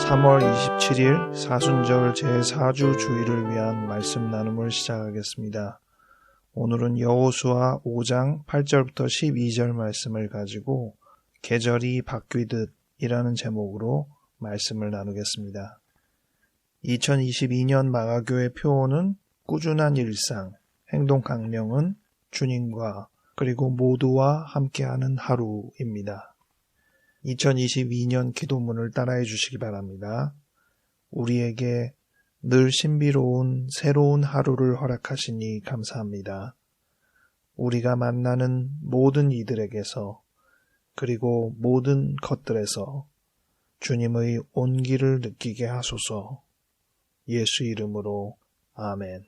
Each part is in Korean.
3월 27일 사순절 제4주 주일을 위한 말씀 나눔을 시작하겠습니다. 오늘은 여호수아 5장 8절부터 12절 말씀을 가지고 계절이 바뀌듯 이라는 제목으로 말씀을 나누겠습니다. 2022년 마가교회 표어는 꾸준한 일상, 행동 강령은 주님과 그리고 모두와 함께하는 하루입니다. 2022년 기도문을 따라해 주시기 바랍니다. 우리에게 늘 신비로운 새로운 하루를 허락하시니 감사합니다. 우리가 만나는 모든 이들에게서 그리고 모든 것들에서 주님의 온기를 느끼게 하소서. 예수 이름으로 아멘.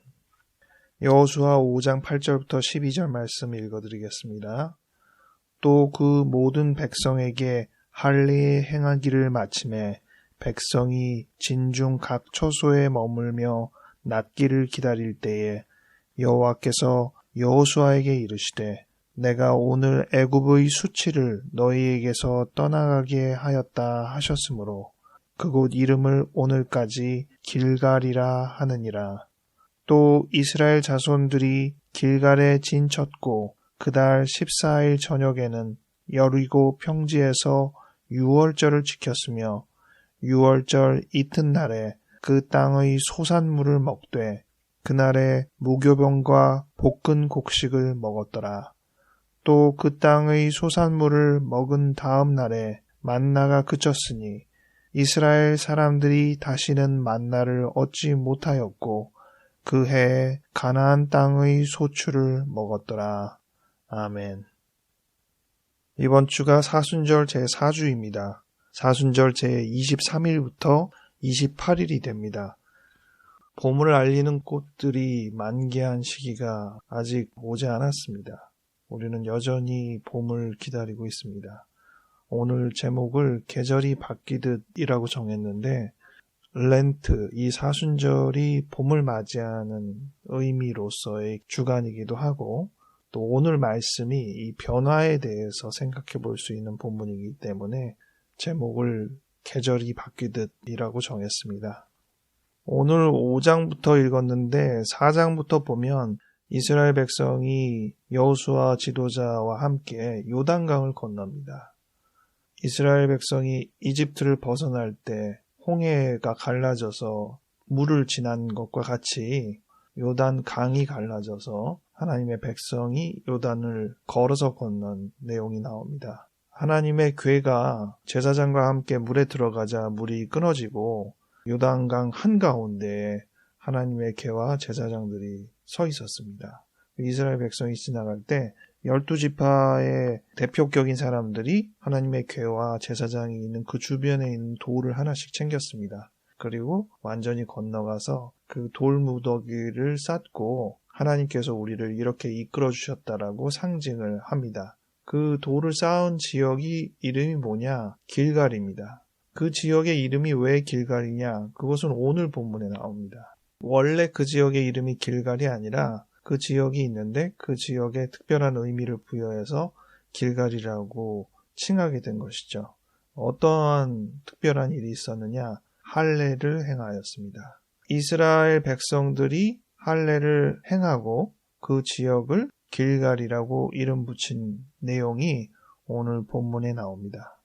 여호수아 5장 8절부터 12절 말씀 읽어드리겠습니다. 또 그 모든 백성에게 할례에 행하기를 마침에 백성이 진중 각 처소에 머물며 낫기를 기다릴 때에 여호와께서 여호수아에게 이르시되 내가 오늘 애굽의 수치를 너희에게서 떠나가게 하였다 하셨으므로 그곳 이름을 오늘까지 길갈이라 하느니라. 또 이스라엘 자손들이 길갈에 진쳤고 그달 14일 저녁에는 여리고 평지에서 유월절을 지켰으며 유월절 이튿날에 그 땅의 소산물을 먹되 그날에 무교병과 볶은 곡식을 먹었더라. 또 그 땅의 소산물을 먹은 다음 날에 만나가 그쳤으니 이스라엘 사람들이 다시는 만나를 얻지 못하였고 그 해에 가나안 땅의 소출을 먹었더라. 아멘. 이번 주가 사순절 제4주입니다. 사순절 제23일부터 28일이 됩니다. 봄을 알리는 꽃들이 만개한 시기가 아직 오지 않았습니다. 우리는 여전히 봄을 기다리고 있습니다. 오늘 제목을 계절이 바뀌듯이라고 정했는데 렌트, 이 사순절이 봄을 맞이하는 의미로서의 주간이기도 하고 또 오늘 말씀이 이 변화에 대해서 생각해 볼 수 있는 본문이기 때문에 제목을 계절이 바뀌듯이라고 정했습니다. 오늘 5장부터 읽었는데 4장부터 보면 이스라엘 백성이 여호수아 지도자와 함께 요단강을 건넙니다. 이스라엘 백성이 이집트를 벗어날 때 홍해가 갈라져서 물을 지난 것과 같이 요단 강이 갈라져서 하나님의 백성이 요단을 걸어서 건넌 내용이 나옵니다. 하나님의 궤가 제사장과 함께 물에 들어가자 물이 끊어지고 요단강 한가운데에 하나님의 궤와 제사장들이 서 있었습니다. 이스라엘 백성이 지나갈 때 12지파의 대표격인 사람들이 하나님의 궤와 제사장이 있는 그 주변에 있는 돌을 하나씩 챙겼습니다. 그리고 완전히 건너가서 그 돌무더기를 쌓고 하나님께서 우리를 이렇게 이끌어 주셨다라고 상징을 합니다. 그 돌을 쌓은 지역이 이름이 뭐냐? 길갈입니다. 그 지역의 이름이 왜 길갈이냐? 그것은 오늘 본문에 나옵니다. 원래 그 지역의 이름이 길갈이 아니라 그 지역이 있는데 그 지역에 특별한 의미를 부여해서 길갈이라고 칭하게 된 것이죠. 어떠한 특별한 일이 있었느냐? 할례를 행하였습니다. 이스라엘 백성들이 할례를 행하고 그 지역을 길갈이라고 이름 붙인 내용이 오늘 본문에 나옵니다.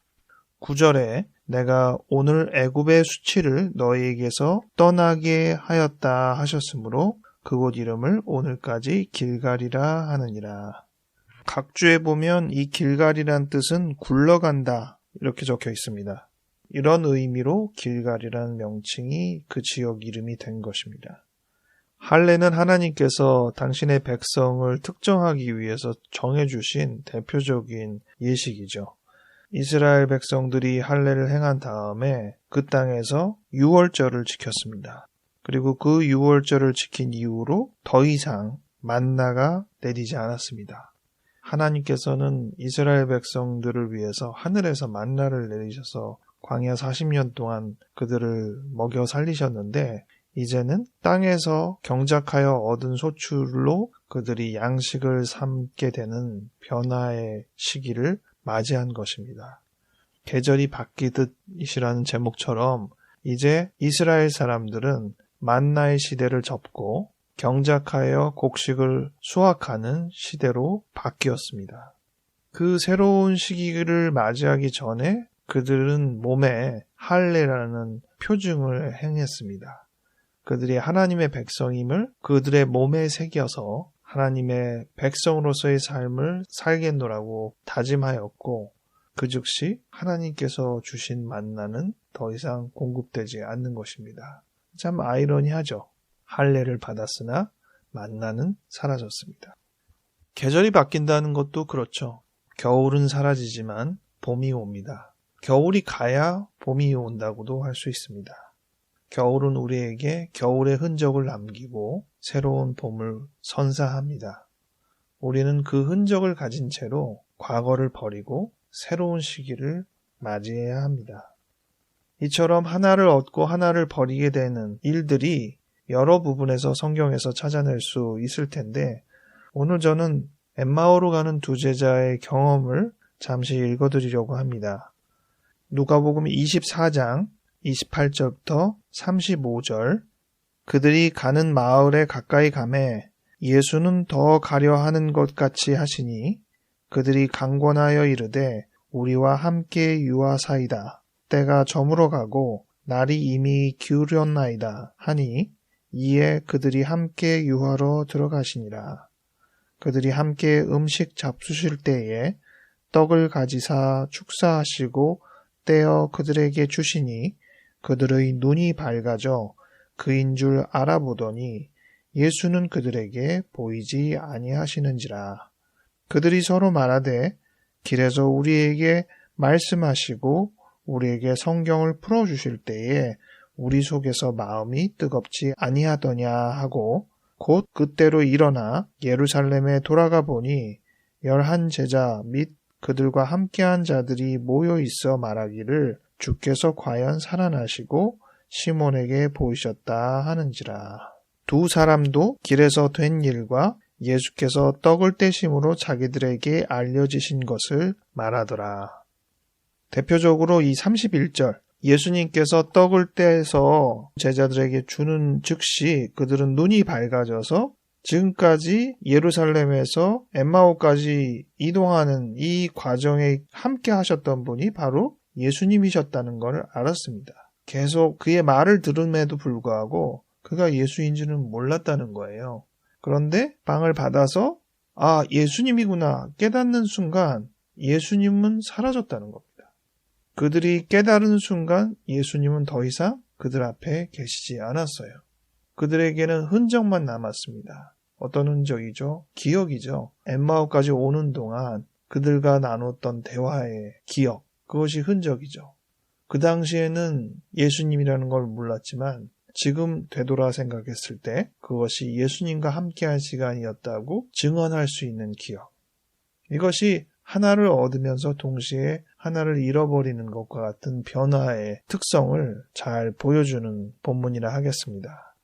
9절에 내가 오늘 애굽의 수치를 너희에게서 떠나게 하였다 하셨으므로 그곳 이름을 오늘까지 길갈이라 하느니라. 각주에 보면 이 길갈이란 뜻은 굴러간다 이렇게 적혀 있습니다. 이런 의미로 길갈이라는 명칭이 그 지역 이름이 된 것입니다. 할례는 하나님께서 당신의 백성을 특정하기 위해서 정해주신 대표적인 예식이죠. 이스라엘 백성들이 할례를 행한 다음에 그 땅에서 유월절을 지켰습니다. 그리고 그 유월절을 지킨 이후로 더 이상 만나가 내리지 않았습니다. 하나님께서는 이스라엘 백성들을 위해서 하늘에서 만나를 내리셔서 광야 40년 동안 그들을 먹여 살리셨는데 이제는 땅에서 경작하여 얻은 소출로 그들이 양식을 삼게 되는 변화의 시기를 맞이한 것입니다. 계절이 바뀌듯이라는 제목처럼 이제 이스라엘 사람들은 만나의 시대를 접고 경작하여 곡식을 수확하는 시대로 바뀌었습니다. 그 새로운 시기를 맞이하기 전에 그들은 몸에 할례라는 표징을 행했습니다. 그들이 하나님의 백성임을 그들의 몸에 새겨서 하나님의 백성으로서의 삶을 살겠노라고 다짐하였고, 그 즉시 하나님께서 주신 만나는 더 이상 공급되지 않는 것입니다. 참 아이러니하죠. 할례를 받았으나 만나는 사라졌습니다. 계절이 바뀐다는 것도 그렇죠. 겨울은 사라지지만 봄이 옵니다. 겨울이 가야 봄이 온다고도 할 수 있습니다. 겨울은 우리에게 겨울의 흔적을 남기고 새로운 봄을 선사합니다. 우리는 그 흔적을 가진 채로 과거를 버리고 새로운 시기를 맞이해야 합니다. 이처럼 하나를 얻고 하나를 버리게 되는 일들이 여러 부분에서 성경에서 찾아낼 수 있을 텐데, 오늘 저는 엠마오로 가는 두 제자의 경험을 잠시 읽어드리려고 합니다. 누가복음 24장 28절부터 35절. 그들이 가는 마을에 가까이 가매 예수는 더 가려 하는 것 같이 하시니 그들이 강권하여 이르되 우리와 함께 유하사이다. 때가 저물어 가고 날이 이미 기울였나이다 하니 이에 그들이 함께 유하러 들어가시니라. 그들이 함께 음식 잡수실 때에 떡을 가지사 축사하시고 떼어 그들에게 주시니 그들의 눈이 밝아져 그인 줄 알아보더니 예수는 그들에게 보이지 아니하시는지라. 그들이 서로 말하되 길에서 우리에게 말씀하시고 우리에게 성경을 풀어주실 때에 우리 속에서 마음이 뜨겁지 아니하더냐 하고 곧 그때로 일어나 예루살렘에 돌아가 보니 11 제자 및 그들과 함께한 자들이 모여 있어 말하기를 주께서 과연 살아나시고 시몬에게 보이셨다 하는지라. 두 사람도 길에서 된 일과 예수께서 떡을 떼심으로 자기들에게 알려지신 것을 말하더라. 대표적으로 이 31절, 예수님께서 떡을 떼서 제자들에게 주는 즉시 그들은 눈이 밝아져서 지금까지 예루살렘에서 엠마오까지 이동하는 이 과정에 함께 하셨던 분이 바로 예수님이셨다는 것을 알았습니다. 계속 그의 말을 들음에도 불구하고 그가 예수인지는 몰랐다는 거예요. 그런데 빵을 받아서 예수님이구나 깨닫는 순간 예수님은 사라졌다는 겁니다. 그들이 깨달은 순간 예수님은 더 이상 그들 앞에 계시지 않았어요. 그들에게는 흔적만 남았습니다. 어떤 흔적이죠? 기억이죠. 엠마오까지 오는 동안 그들과 나눴던 대화의 기억, 그것이 흔적이죠. 그 당시에는 예수님이라는 걸 몰랐지만 지금 되돌아 생각했을 때 그것이 예수님과 함께한 시간이었다고 증언할 수 있는 기억. 이것이 하나를 얻으면서 동시에 하나를 잃어버리는 것과 같은 변화의 특성을 잘 보여주는 본문이라 하겠습니다.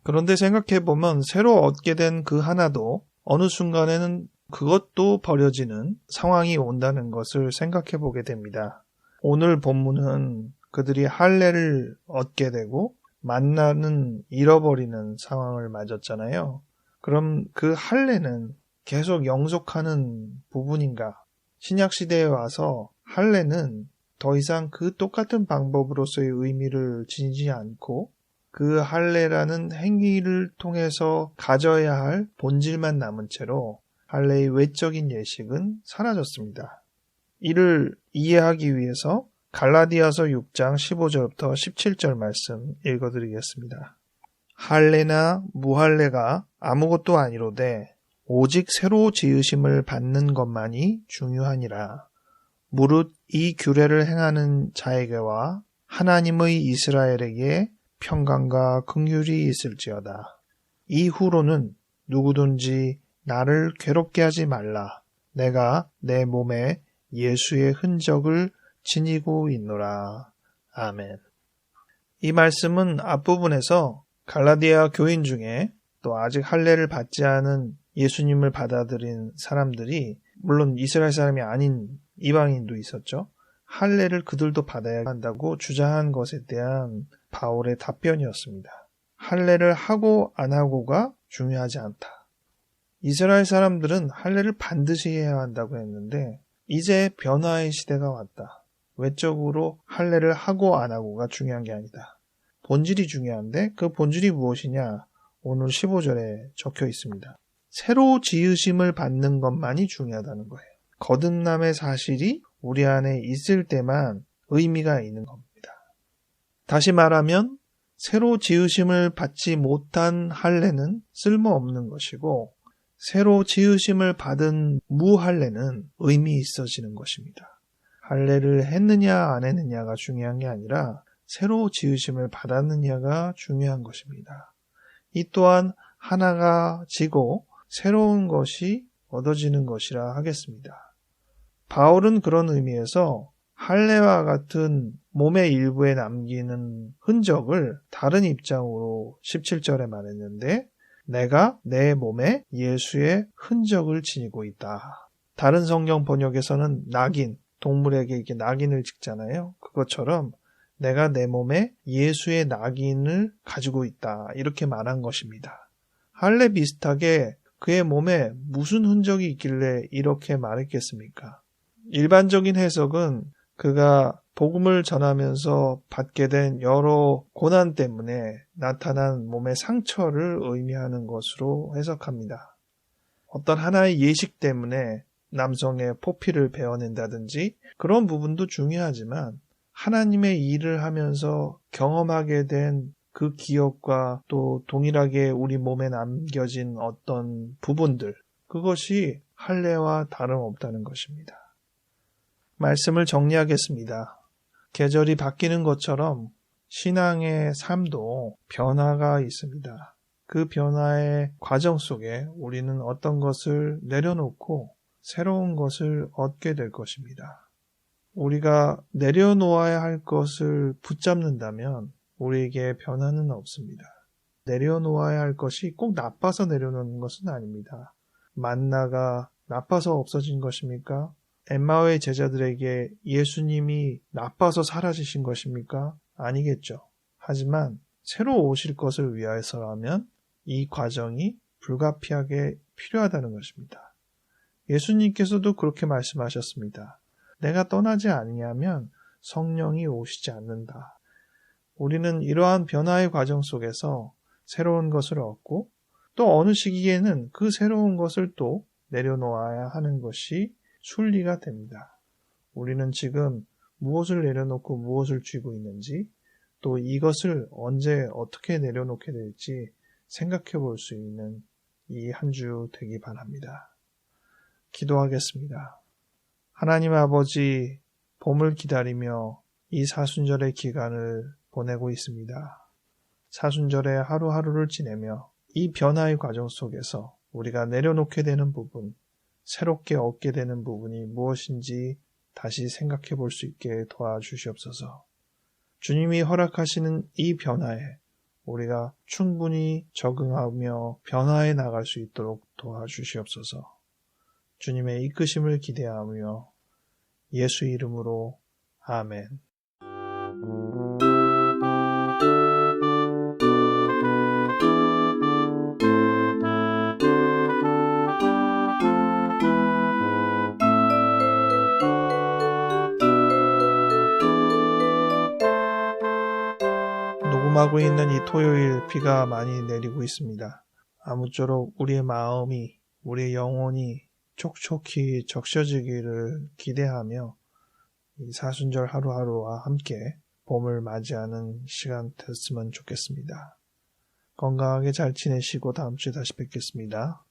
그런데 생각해보면 새로 얻게 된 그 하나도 어느 순간에는 그것도 버려지는 상황이 온다는 것을 생각해보게 됩니다. 오늘 본문은 그들이 할례를 얻게 되고 만나는 잃어버리는 상황을 맞았잖아요. 그럼 그 할례는 계속 영속하는 부분인가? 신약시대에 와서 할례는 더 이상 그 똑같은 방법으로서의 의미를 지니지 않고 그 할례라는 행위를 통해서 가져야 할 본질만 남은 채로 할례의 외적인 예식은 사라졌습니다. 이를 이해하기 위해서 갈라디아서 6장 15절부터 17절 말씀 읽어드리겠습니다. 할례나 무할례가 아무것도 아니로되 오직 새로 지으심을 받는 것만이 중요하니라. 무릇 이 규례를 행하는 자에게와 하나님의 이스라엘에게 평강과 긍휼이 있을지어다. 이후로는 누구든지 나를 괴롭게 하지 말라. 내가 내 몸에 예수의 흔적을 지니고 있노라. 아멘. 이 말씀은 앞부분에서 갈라디아 교인 중에 또 아직 할례를 받지 않은 예수님을 받아들인 사람들이, 물론 이스라엘 사람이 아닌 이방인도 있었죠. 할례를 그들도 받아야 한다고 주장한 것에 대한 바울의 답변이었습니다. 할례를 하고 안 하고가 중요하지 않다. 이스라엘 사람들은 할례를 반드시 해야 한다고 했는데 이제 변화의 시대가 왔다. 외적으로 할례를 하고 안 하고가 중요한 게 아니다. 본질이 중요한데 그 본질이 무엇이냐? 오늘 15절에 적혀 있습니다. 새로 지으심을 받는 것만이 중요하다는 거예요. 거듭남의 사실이 우리 안에 있을 때만 의미가 있는 겁니다. 다시 말하면 새로 지으심을 받지 못한 할례는 쓸모없는 것이고 새로 지으심을 받은 무할례는 의미 있어지는 것입니다. 할례를 했느냐 안 했느냐가 중요한 게 아니라 새로 지으심을 받았느냐가 중요한 것입니다. 이 또한 하나가 지고 새로운 것이 얻어지는 것이라 하겠습니다. 바울은 그런 의미에서 할례와 같은 몸의 일부에 남기는 흔적을 다른 입장으로 17절에 말했는데 내가 내 몸에 예수의 흔적을 지니고 있다. 다른 성경 번역에서는 낙인, 동물에게 이렇게 낙인을 찍잖아요. 그것처럼 내가 내 몸에 예수의 낙인을 가지고 있다. 이렇게 말한 것입니다. 할례 비슷하게 그의 몸에 무슨 흔적이 있길래 이렇게 말했겠습니까? 일반적인 해석은 그가 복음을 전하면서 받게 된 여러 고난 때문에 나타난 몸의 상처를 의미하는 것으로 해석합니다. 어떤 하나의 예식 때문에 남성의 포피를 베어낸다든지 그런 부분도 중요하지만 하나님의 일을 하면서 경험하게 된 그 기억과 또 동일하게 우리 몸에 남겨진 어떤 부분들, 그것이 할례와 다름없다는 것입니다. 말씀을 정리하겠습니다. 계절이 바뀌는 것처럼 신앙의 삶도 변화가 있습니다. 그 변화의 과정 속에 우리는 어떤 것을 내려놓고 새로운 것을 얻게 될 것입니다. 우리가 내려놓아야 할 것을 붙잡는다면 우리에게 변화는 없습니다. 내려놓아야 할 것이 꼭 나빠서 내려놓는 것은 아닙니다. 만나가 나빠서 없어진 것입니까? 엠마오의 제자들에게 예수님이 나빠서 사라지신 것입니까? 아니겠죠. 하지만 새로 오실 것을 위해서라면 이 과정이 불가피하게 필요하다는 것입니다. 예수님께서도 그렇게 말씀하셨습니다. 내가 떠나지 아니하면 성령이 오시지 않는다. 우리는 이러한 변화의 과정 속에서 새로운 것을 얻고 또 어느 시기에는 그 새로운 것을 또 내려놓아야 하는 것이 순리가 됩니다. 우리는 지금 무엇을 내려놓고 무엇을 쥐고 있는지 또 이것을 언제 어떻게 내려놓게 될지 생각해 볼 수 있는 이 한 주 되기 바랍니다. 기도하겠습니다. 하나님 아버지, 봄을 기다리며 이 사순절의 기간을 보내고 있습니다. 사순절의 하루하루를 지내며 이 변화의 과정 속에서 우리가 내려놓게 되는 부분, 새롭게 얻게 되는 부분이 무엇인지 다시 생각해 볼 수 있게 도와주시옵소서. 주님이 허락하시는 이 변화에 우리가 충분히 적응하며 변화해 나갈 수 있도록 도와주시옵소서. 주님의 이끄심을 기대하며 예수 이름으로 아멘. 녹음하고 있는 이 토요일 비가 많이 내리고 있습니다. 아무쪼록 우리의 마음이, 우리의 영혼이 촉촉히 적셔지기를 기대하며 이 사순절 하루하루와 함께 봄을 맞이하는 시간 됐으면 좋겠습니다. 건강하게 잘 지내시고 다음 주에 다시 뵙겠습니다.